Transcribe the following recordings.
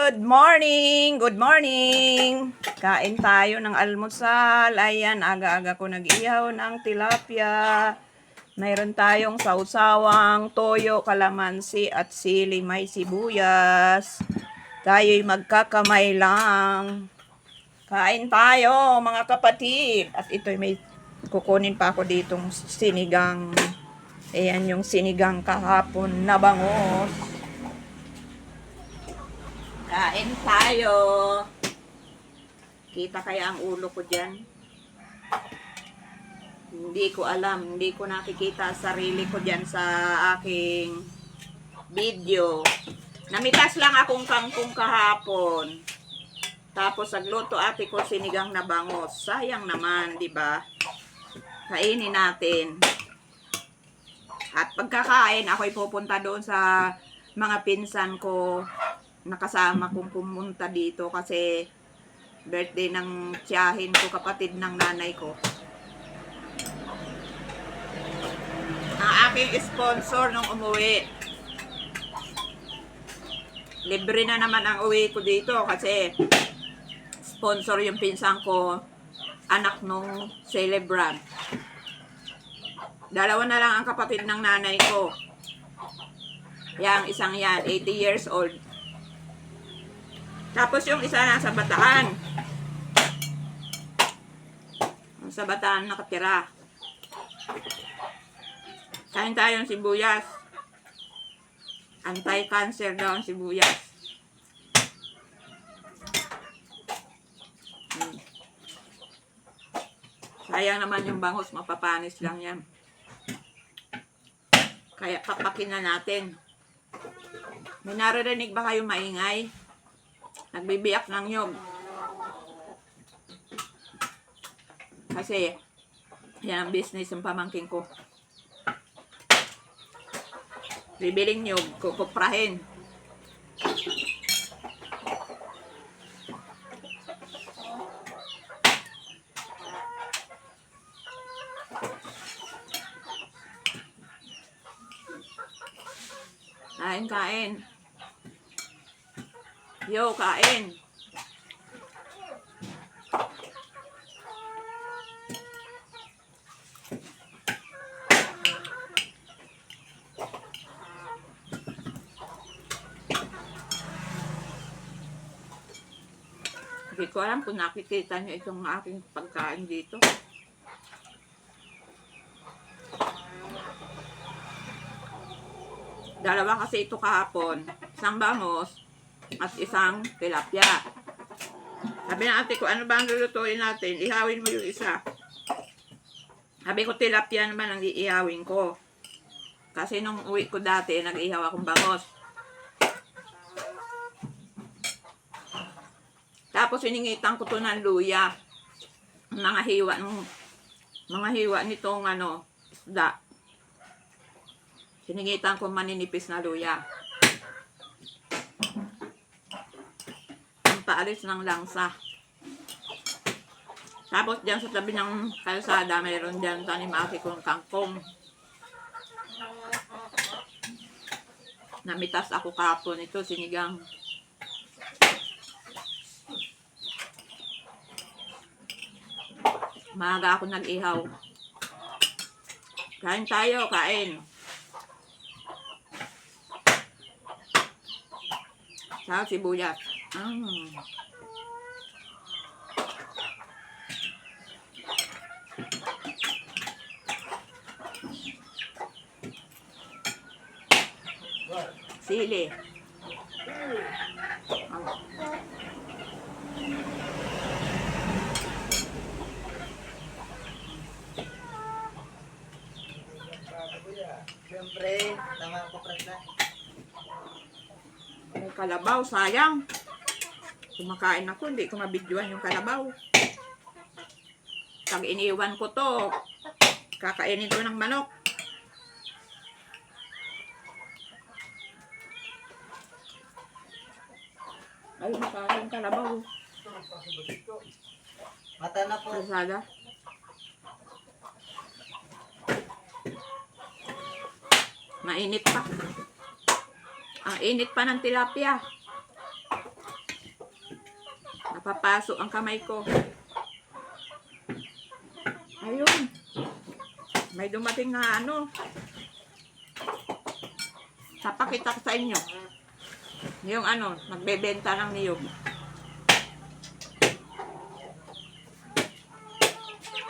Good morning! Good morning! Kain tayo ng almusal. Ayan, aga-aga ko nag-ihaw ng tilapia. Mayroon tayong sausawang, toyo, kalamansi at sili, may sibuyas. Tayo'y magkakamay lang. Kain tayo, mga kapatid. At ito'y may kukunin pa ako ditong sinigang. Ayan yung sinigang kahapon na bangos. Kain tayo. Kita kaya ang ulo ko dyan? Hindi ko alam. Hindi ko nakikita sarili ko dyan sa aking video. Namitas lang akong kangkong kahapon. Tapos nagluto ate ko sinigang na bangos. Sayang naman, di ba? Kainin natin. At pagkakain, ako'y pupunta doon sa mga pinsan ko. Nakasama kong pumunta dito kasi birthday ng tiyahin ko, kapatid ng nanay ko. Ang aking sponsor nung umuwi. Libre na naman ang uwi ko dito kasi sponsor yung pinsan ko, anak nung celebrant. Dalawa na lang ang kapatid ng nanay ko. Yang isang yan, 80 years old. Tapos yung isa nasa Bataan. Sa Bataan nakatira. Kain tayo ng sibuyas. Anti-cancer daw ang sibuyas. Sayang naman yung bangus, mapapanis lang yan. Kaya papakin na natin. May naririnig ba kayo maingay? Nagbibiyak ng nyog. Kasi, yan ang business ng pamangking ko. Bibiling nyog, kukuprahin. Kain. Yo, kain. Hindi ko alam kung nakikita nyo itong aking pagkain dito. Dalawa kasi ito kahapon. Isang bangos at isang tilapia. Sabi ng ate ko, ano ba ang lulutuin natin? Ihawin mo yung isa. Sabi ko, tilapia naman ang iihawin ko. Kasi nung uwi ko dati, nag-ihaw akong bangos. Tapos siningitan ko to ng luya. Mga hiwa nitong isda. Siningitan ko maninipis na luya. Ang paalis ng langsa. Tapos dyan sa tabi ng kalsada, mayroon dyan tanimaki kong kangkong. Namitas ako kahapon ito, sinigang. Maaga ako nag-ihaw. Kain tayo, kain. Sa sibuyas. Sili. Siyempre, tama ko press na. May kalabaw, sayang. Kumakain ako, hindi ko mabidyoan yung kalabaw. Pag iniwan ko to, kakainin ko ng manok. Ay, makain kalabaw. Mata na po. Kalsada. Mainit pa. Ang init pa ng tilapia. Papasok ang kamay ko. Ayun. May dumating na ano. Papakita ko sa inyo. Yung ano, nagbebenta ng niyog.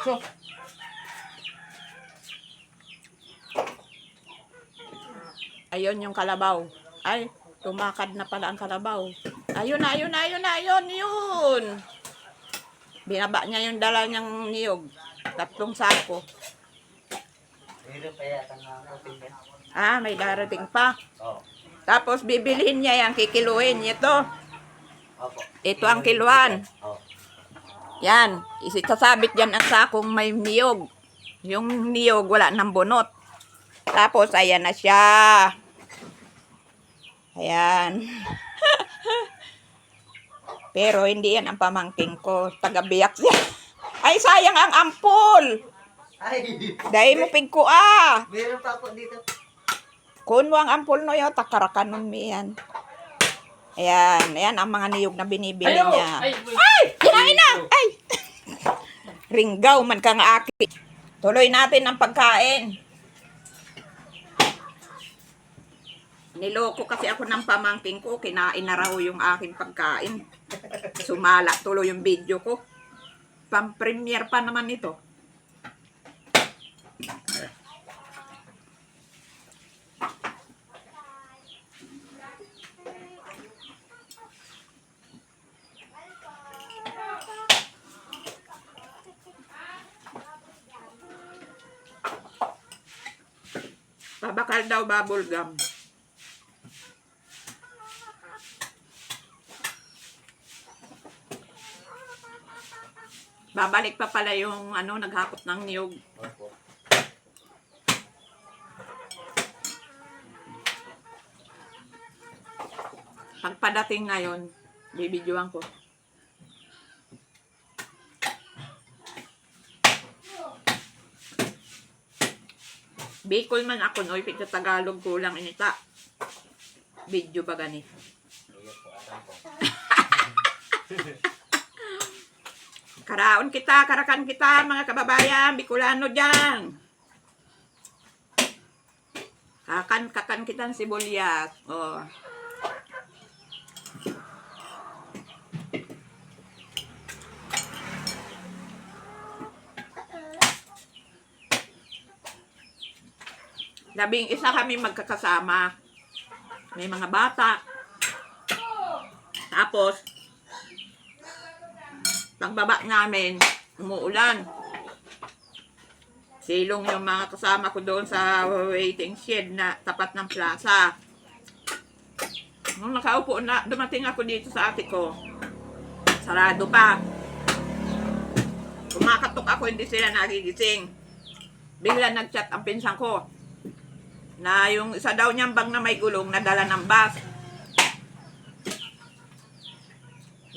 So, ayun yung kalabaw. Ay, tumakad na pala ang kalabaw. Ayun na, ayun na, ayun na, ayun, yun. Binaba niya yung dala niyang niyog. 3 sako. Pero pa yata nga ako tingin. Ah, may darating pa. Oo. Tapos bibilihin niya yan, kikiluhin. Ito. Opo. Ito ang kiluan. Oo. Yan. Isasabit dyan ang sakong may niyog. Yung niyog wala ng bunot. Tapos ayan na siya. Ayan. Pero hindi yan ang pamangking ko. Tagabiyak siya. Ay, sayang ang ampul. Ay! Dahil mo pigko ah. Meron pa ako dito. Kun mo ang ampul no yo, takarakan nun mi yan. Ayan, ayan ang mga niyog na binibili niya. Ay! Kinain na! Ay! Ringgaw man kang aki. Tuloy natin ang pagkain. Niloko kasi ako ng pamangking ko. Kinain na raw yung aking pagkain. Sumala tuloy yung video ko. Pang-premiere pa naman ito. Pabakal daw bubble gum. Babalik pa pala yung ano, naghakot ng niyog. Opo. Pagpadating ngayon, bibidyoan ko. Bicol man ako, no? Ipit sa Tagalog kulang inita. Video ba gani? Ayan po, atan po. Karaon kita, karakan kita, mga kababayan, Bicolano dyan. Kakan kita ng sibuyas. Oh. Labing isa kami magkakasama. May mga bata. Tapos, pagbaba namin, umuulan. Silong yung mga kasama ko doon sa waiting shed na tapat ng plaza. Nung nakaupo na, dumating ako dito sa ate ko. Sarado pa. Kumakatok ako, hindi sila nagigising. Bigla nag-chat ang pinsan ko na yung isa daw niyang bag na may gulong nadala ng bus.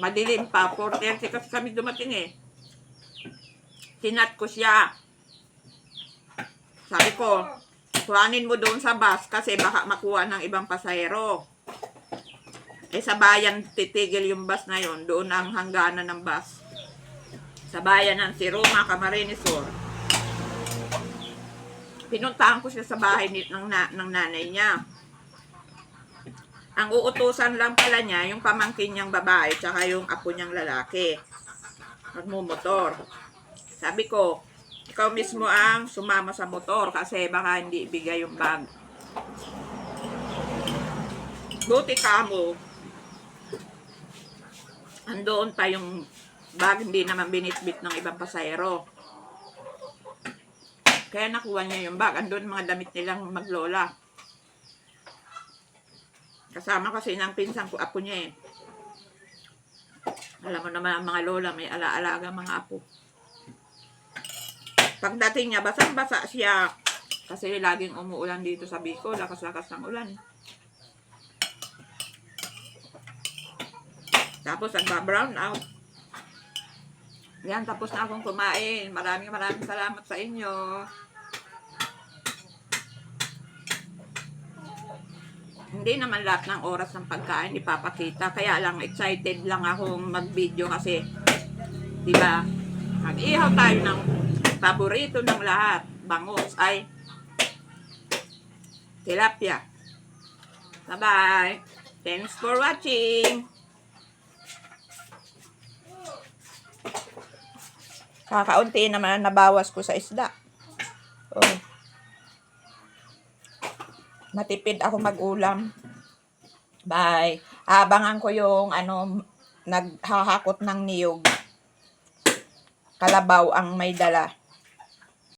Madilim pa, 4:30 kasi kami dumating eh. Tinat ko siya. Sabi ko, kuhanin mo doon sa bus kasi baka makuha ng ibang pasahero. Eh sa bayan titigil yung bus na yon, doon ang hangganan ng bus. Sa bayan ng si Roma, Camarines Sur. Pinuntahan ko siya sa bahay ng nanay niya. Ang uutusan lang pala niya, yung pamangkin niyang babae, tsaka yung apo niyang lalaki. Nagmumotor. Sabi ko, ikaw mismo ang sumama sa motor kasi baka hindi ibigay yung bag. Buti ka mo. Andoon pa yung bag, hindi naman binitbit ng ibang pasahero. Kaya nakuha niya yung bag. Andoon mga damit nilang maglola. Kasama kasi ng pinsan ko, apo niya eh. Alam mo naman ang mga lola, may ala-alaga mga apo. Pagdating niya, basang-basa siya. Kasi laging umuulan dito sa Bicol, lakas-lakas ng ulan. Tapos nagba-brown out. Yan, tapos na akong kumain. Maraming salamat sa inyo. Hindi naman lahat ng oras ng pagkain ipapakita. Kaya lang excited lang akong mag-video kasi, di ba? Mag-ihaw tayo ng paborito ng lahat. Bangus ay tilapia. Bye-bye. Thanks for watching. Kakaunti naman nabawas ko sa isda. Oh. Matipid ako mag-ulam. Bye. Abangan ko yung naghahakot ng niyog. Kalabaw ang may dala.